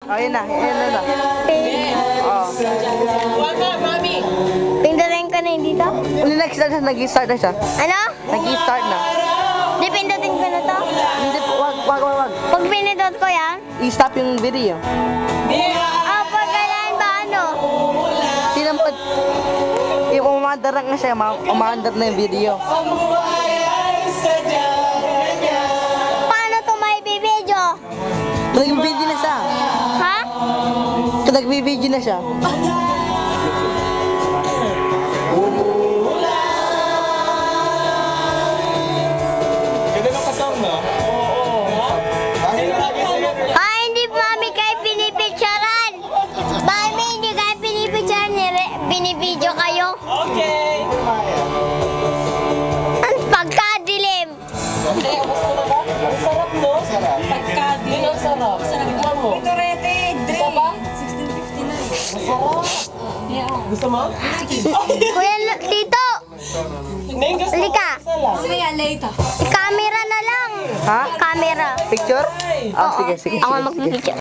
Ayun na, ayun na. Oh. Pindutin ko na yung dito. Nag-start na, nag-start na siya. Ano? Nag-start na. Di pindutin ko na to? Hindi po, wag. Pag pinindot ko yan? I-stop yung video. Ah, pag kailan ba ano? Sino mo? Yung umandar na siya, umandar na yung video. Paano to may bibidyo? Nag-video na siya. Ha? Nag-video na siya. Ganda ng kasama na. Ah, hindi mami kayo pinipicturean. Mami, hindi kayo pinipicturean. Binibidyo kayo. Okay. Ang pagkadilim. Ang sarap, no? Pagkadi. Yun ang sarap. Tignan mo. Ito rete, Gusto ba? 1659. Gusto mo? Kuya, dito. Neng, gusto mo? Halika. Isa lang. Mamaya later. Camera na lang. Ha? Camera. Picture? Ah, sige. Ako magpipicture.